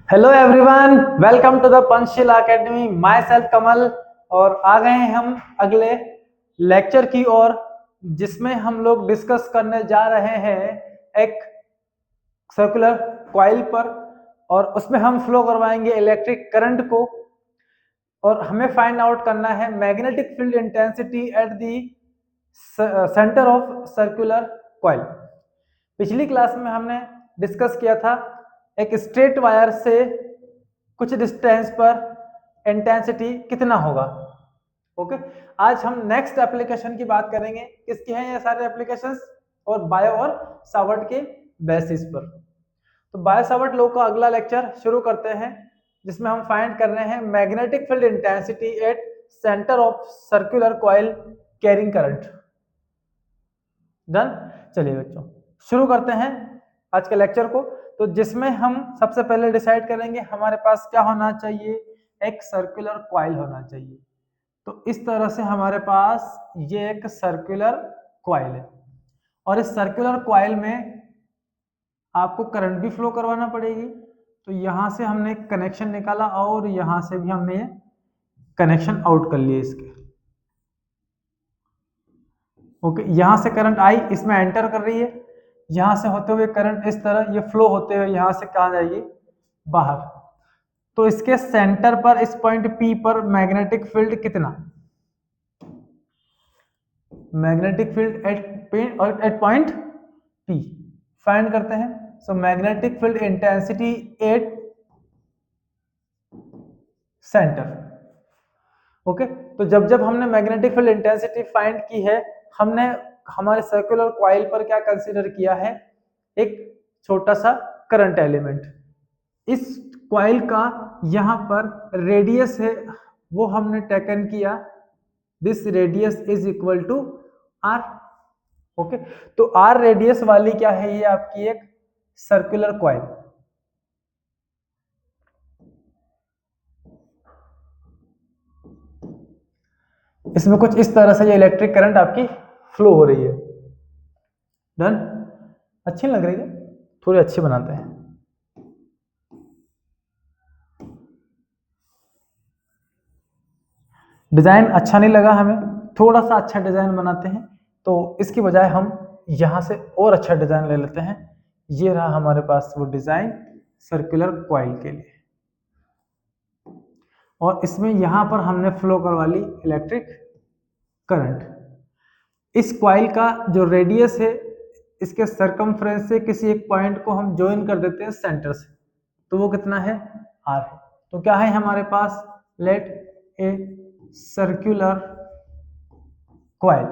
Hello everyone, welcome to the Panchsheel academy. Myself Kamal. और आ गए हैं हम अगले लेक्चर की ओर, जिसमें हम लोग डिस्कस करने जा रहे हैं एक सर्कुलर कॉइल पर, और उसमें हम फ्लो करवाएंगे इलेक्ट्रिक करंट को। और हमें फाइंड आउट करना है magnetic field intensity at the centre of circular coil. पिछली क्लास में हमने डिस्कस किया था एक स्ट्रेट वायर से कुछ डिस्टेंस पर इंटेंसिटी कितना होगा। ओके, आज हम नेक्स्ट एप्लीकेशन की बात करेंगे। किसकी हैं ये सारे एप्लीकेशंस? और बायो और सावर्ट के बेसिस पर। तो बायो सावर्ट लॉ का अगला लेक्चर शुरू करते हैं, जिसमें हम फाइंड कर रहे हैं magnetic field intensity at centre of circular coil carrying current. Done. चलिए बच्चों, शुरू करते हैं आज के लेक्चर को। तो जिसमें हम सबसे पहले डिसाइड करेंगे हमारे पास क्या होना चाहिए, एक सर्कुलर कॉइल होना चाहिए। तो इस तरह से हमारे पास ये एक सर्कुलर कॉइल है, और इस सर्कुलर कॉइल में आपको करंट भी फ्लो करवाना पड़ेगी। तो यहां से हमने कनेक्शन निकाला और यहां से भी हमने कनेक्शन आउट कर लिए इसके। ओके, यहां से करंट आई इसमें एंटर कर रही है, यहां से होते हुए करंट इस तरह ये फ्लो होते हुए यहां से कहा जाएगी बाहर। तो इसके सेंटर पर इस पॉइंट P पर मैग्नेटिक फील्ड कितना, magnetic field eight point P find करते हैं। सो magnetic field intensity at centre. Okay, तो जब जब हमने मैग्नेटिक फील्ड इंटेंसिटी फाइंड की है, हमने हमारे सर्कुलर कॉइल पर क्या कंसीडर किया है, एक छोटा सा करंट एलिमेंट। इस कॉइल का यहां पर रेडियस है, वो हमने टेकन किया, this radius is equal to R. Okay, तो आर रेडियस वाली क्या है, ये आपकी एक सर्कुलर कॉइल। इसमें कुछ इस तरह से ये इलेक्ट्रिक करंट आपकी फ्लो हो रही है। डन। अच्छी लग रही है, थोड़ी अच्छी बनाते हैं। डिजाइन अच्छा नहीं लगा हमें, थोड़ा सा अच्छा डिजाइन बनाते हैं। तो इसकी बजाय हम यहां से और अच्छा डिजाइन ले लेते हैं। ये रहा हमारे पास वो डिजाइन सर्कुलर कॉइल के लिए, और इसमें यहां पर हमने फ्लो करवा ली इलेक्ट्रिक करंट। इस कॉइल का जो रेडियस है, इसके सरकमफ्रेंस से किसी एक पॉइंट को हम ज्वाइन कर देते हैं सेंटर से, तो वो कितना है, आर है। तो क्या है हमारे पास, let a circular coil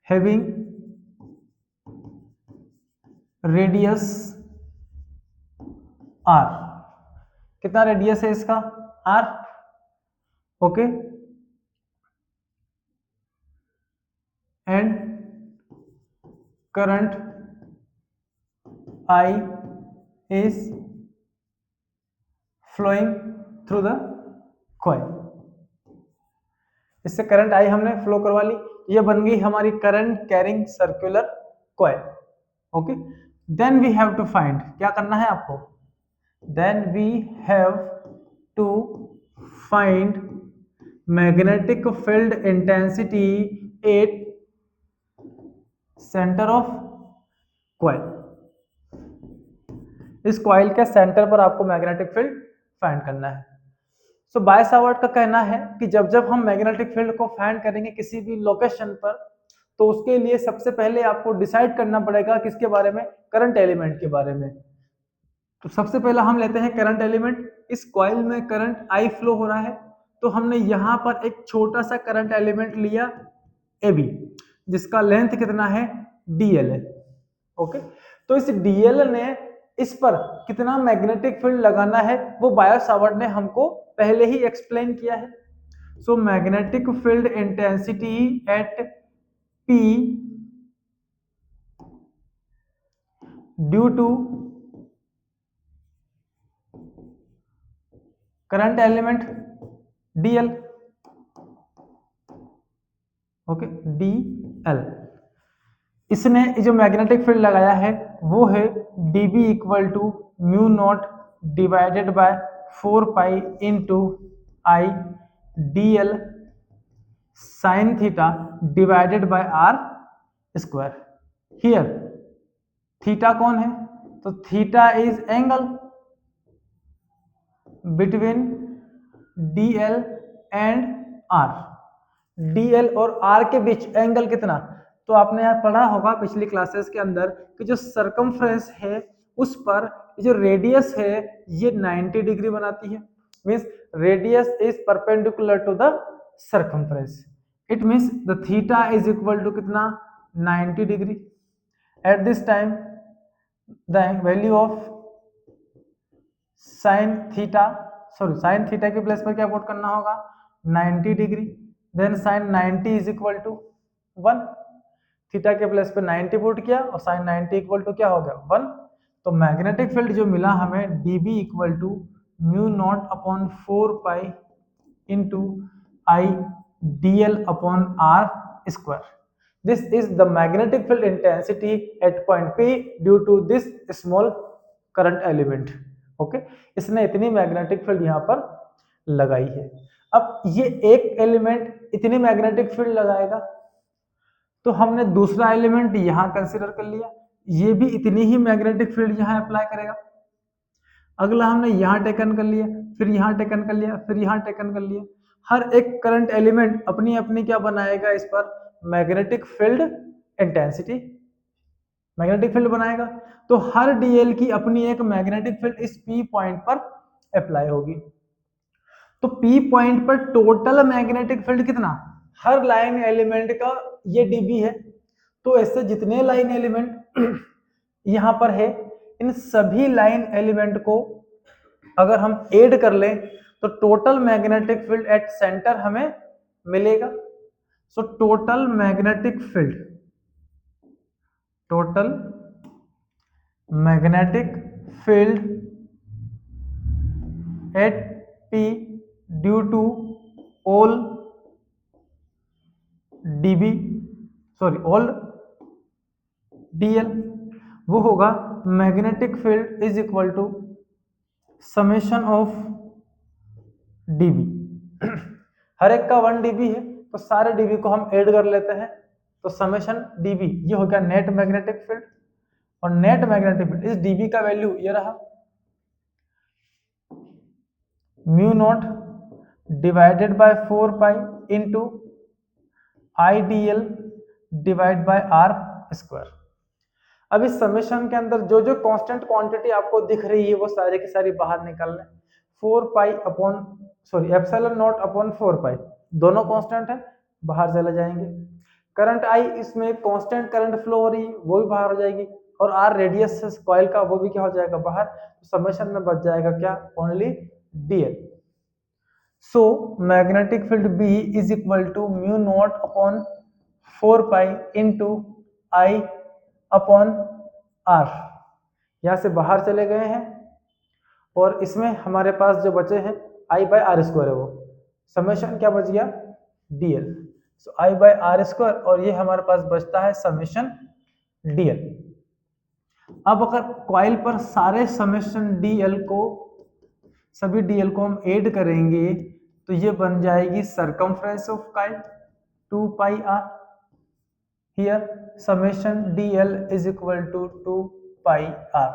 having radius R. कितना रेडियस है इसका, R. Okay, and current I is flowing through the coil. इससे करंट आई हमने फ्लो करवा ली, ये बन गई हमारी current carrying circular coil. Okay, then we have to find, क्या करना है आपको, then we have to find magnetic field intensity at centre of coil. इस कॉइल के सेंटर पर आपको मैग्नेटिक फील्ड फाइंड करना है। सो बाय सावर्ट का कहना है कि जब जब हम मैग्नेटिक फील्ड को फाइंड करेंगे किसी भी लोकेशन पर, तो उसके लिए सबसे पहले आपको डिसाइड करना पड़ेगा किसके बारे में, करंट एलिमेंट के बारे में। तो सबसे पहला हम लेते हैं करंट एलिमेंट। इस कॉइल में करंट आई फ्लो हो रहा है, तो हमने यहां पर एक छोटा सा करंट एलिमेंट लिया ए बी, जिसका लेंथ कितना है, डीएल है। ओके, तो इस डीएल ने इस पर कितना मैग्नेटिक फील्ड लगाना है, वो बायो सावर्ट ने हमको पहले ही एक्सप्लेन किया है। So magnetic field intensity at P due to current element D L. Okay, D L, इसने जो मैग्नेटिक फील्ड लगाया है वो है dB equal to mu naught divided by 4 pi into I D L sine theta divided by R square. Here theta कौन है? तो theta is angle between D L and R. D L और R के बीच angle कितना? तो आपने यहाँ पढ़ा होगा पिछली क्लासेस के अंदर कि जो सरकमफ्रेंस है उस पर जो रेडियस है ये 90 डिग्री बनाती है। Means radius is perpendicular to the circumference. It means the theta is equal to कितना? 90 degree. At this time the value of sine theta के प्लेस पर क्या पुट करना होगा? 90 degree. Then sine 90 is equal to 1। Theta के place पे 90 put किया और साइन 90 इक्वल टू क्या हो गया? 1। तो मैग्नेटिक फील्ड जो मिला हमें dB equal to mu naught upon 4 pi into I dl upon r square. This is the magnetic field intensity at point P due to this small current element. Okay, इसने इतनी magnetic field यहाँ पर लगाई है। अब ये एक element इतनी मैग्नेटिक फील्ड लगाएगा तो हमने दूसरा एलिमेंट यहाँ कंसीडर कर लिया, ये भी इतनी ही मैग्नेटिक फील्ड यहाँ अप्लाई करेगा। अगला हमने यहाँ टेकन कर लिया, फिर यहाँ टेकन कर लिया, फिर यहाँ टेकन कर लिया। हर एक करंट एलिमेंट अपनी अपनी क्या बनाएगा? इस पर magnetic field intensity, magnetic field बनाएगा। तो हर डीएल की अपनी एक मैग्नेटिक फील्ड इस पी पॉइंट पर अप्लाई होगी। तो पी पॉइंट पर टोटल मैग्नेटिक फील्ड कितना? हर लाइन एलिमेंट का ये डीबी है। तो ऐसे जितने लाइन एलिमेंट यहां पर है, इन सभी लाइन एलिमेंट को अगर हम ऐड कर लें तो total magnetic field at centre हमें मिलेगा। So total magnetic field at P due to all DL वो होगा magnetic field is equal to summation of dB। हर एक का 1 dB है तो सारे dB को हम ऐड कर लेते हैं, तो समेशन dB ये हो गया नेट मैग्नेटिक फील्ड। और नेट मैग्नेटिक फील्ड इस dB का वैल्यू ये रहा mu naught divided by 4 pi into IDL divide by R square. अब इस समेशन के अंदर जो जो कांस्टेंट क्वांटिटी आपको दिख रही है वो सारी की सारी बाहर निकाल लें। 4 pi upon epsilon not upon 4 पाई दोनों कांस्टेंट है, बाहर चले जाएंगे। करंट I इसमें कांस्टेंट करंट फ्लो हो रही है वो भी बाहर हो जाएगी, और R रेडियस है कॉइल का वो भी क्या हो जाएगा? बाहर। तो समेशन में बच जाएगा क्या? Only DL। So magnetic field B is equal to mu naught upon 4 pi into I upon R। यहां से बाहर चले गए हैं और इसमें हमारे पास जो बचे हैं I बाय R स्क्वायर है, वो समेशन क्या बच गया? DL। So I by R square, और ये हमारे पास बचता है समेशन DL। अब अगर कॉइल पर सारे समेशन DL को सभी DL को हम ऐड करेंगे तो ये बन जाएगी circumference of coil 2 pi R। Here summation DL is equal to 2 pi R।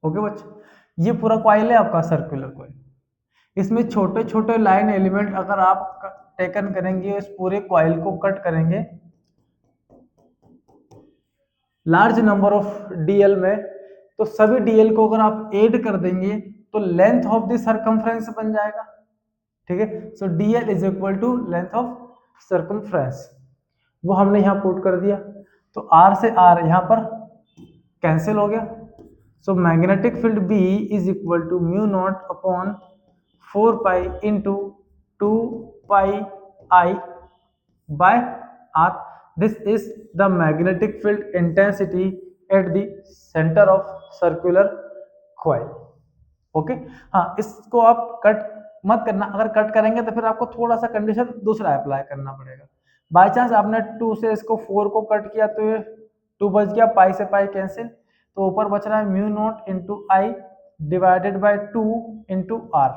Okay बच्चों, ये पूरा कॉइल है आपका सर्कुलर कॉइल। इसमें छोटे छोटे लाइन एलिमेंट अगर आप टेकन करेंगे, इस पूरे कॉइल को कट करेंगे लार्ज नंबर ऑफ DL में, तो सभी DL को अगर आप ऐड कर देंगे तो लेंथ ऑफ द सरकमफ्रेंस बन जाएगा। ठीक है, so DL is equal to length of circumference, वो हमने यहाँ पुट कर दिया। तो R से R यहाँ पर कैंसिल हो गया। So magnetic field B is equal to mu naught upon 4 pi into 2 pi I by R। This is the magnetic field intensity at the center of circular coil। Okay, हाँ इसको आप cut मत करना, अगर cut करेंगे तो फिर आपको थोड़ा सा कंडीशन दूसरा अप्लाई करना पड़ेगा। बाय चांस आपने 2 से इसको 4 को कट किया तो 2 बच गया, पाई से पाई कैंसिल, तो ऊपर बच रहा है mu naught into I divided by 2 into R.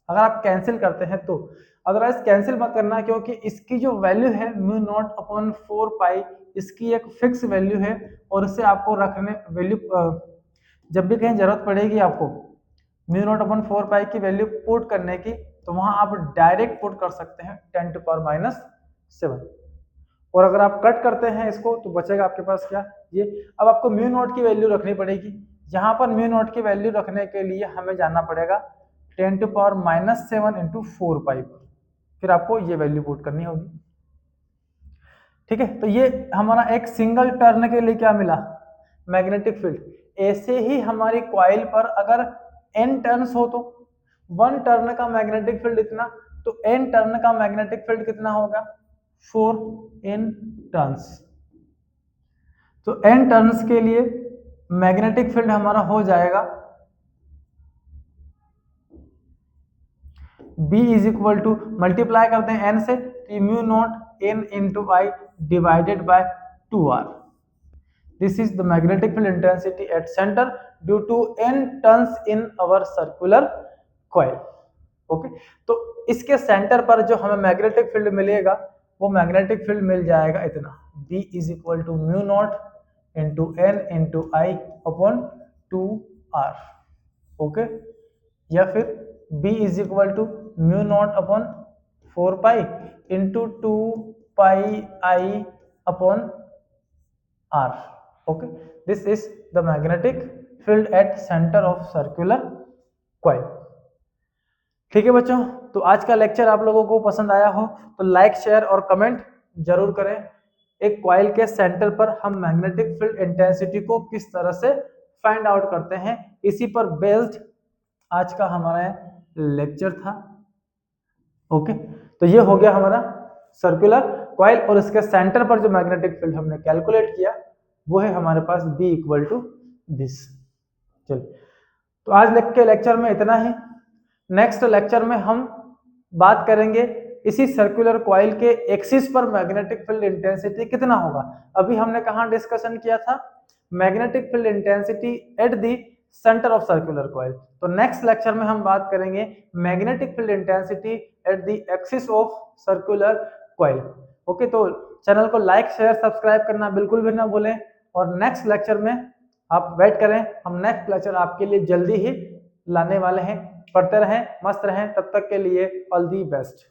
अगर आप कैंसिल करते हैं तो, अदरवाइज कैंसिल मत करना, क्योंकि इसकी जो वैल्यू है म्यू नॉट अपॉन 4 पाई, इसकी एक फिक्स वैल्यू है और इसे आपको रखने वैल्यू जब भी कहीं जरूरत पड़ेगी आपको म्यू नॉट अपॉन 4 पाई की वैल्यू पुट करने की, तो वहां आप डायरेक्ट पुट कर सकते हैं 10 टू पावर माइनस 7। और अगर आप कट करते हैं इसको तो बचेगा आपके पास क्या, ये। अब आपको म्यू नॉट की वैल्यू रखनी पड़ेगी, जहां पर म्यू नॉट की वैल्यू रखने के लिए हमें जाना पड़ेगा 10 टू पावर माइनस 7 इंटू 4 पाई, फिर आपको ये वैल्यू पुट करनी होगी। ठीक है, तो ये हमारा एक सिंगल टर्न के लिए क्या मिला, मैग्नेटिक फील्ड। ऐसे ही हमारी कॉइल पर अगर n टर्न्स हो तो 1 टर्न का मैग्नेटिक फील्ड इतना, तो n टर्न का मैग्नेटिक फील्ड कितना होगा, 4n टर्न्स। तो n टर्न्स के लिए मैग्नेटिक फील्ड हमारा हो जाएगा B is equal to, multiply करते हैं n से, mu naught n into I divided by 2r। This is the magnetic field intensity at centre due to n turns in our circular coil. Okay, तो इसके centre पर जो हमें magnetic field मिलेगा वो मैग्नेटिक फील्ड मिल जाएगा इतना, B is equal to mu naught into n into I upon 2r। Okay, या फिर B is equal to mu naught upon 4 pi into 2 pi I upon r। Okay, this is the magnetic field at centre of circular coil. ठीक है बच्चों, तो आज का lecture आप लोगों को पसंद आया हो तो लाइक शेयर और कमेंट जरूर करें। एक कॉइल के सेंटर पर हम मैग्नेटिक फील्ड इंटेंसिटी को किस तरह से फाइंड आउट करते हैं, इसी पर बेस्ड आज का हमारा लेक्चर था। ओके, तो ये हो गया हमारा सर्कुलर कॉइल और इसके सेंटर पर जो मैग्नेटिक फील्ड हमने कैलकुलेट किया वो है हमारे पास B इक्वल टू दिस। चलिए, तो आज के लेक्चर में इतना ही। नेक्स्ट लेक्चर में हम बात करेंगे इसी सर्कुलर कॉइल के एक्सिस पर मैग्नेटिक फील्ड इंटेंसिटी कितना होगा। अभी हमने कहाँ डिस्कशन किया था, magnetic field intensity at the centre of circular coil. तो नेक्स्ट लेक्चर में हम बात करेंगे magnetic field intensity at the axis of circular coil. Okay, तो चैनल को लाइक शेयर सब्सक्राइब करना बिल्कुल भी ना भूलें और नेक्स्ट लेक्चर में आप वेट करें, हम नेक्स्ट लेक्चर आपके लिए जल्दी ही लाने वाले हैं। पढ़ते रहें, मस्त रहें, तब तक के लिए ऑल दी बेस्ट।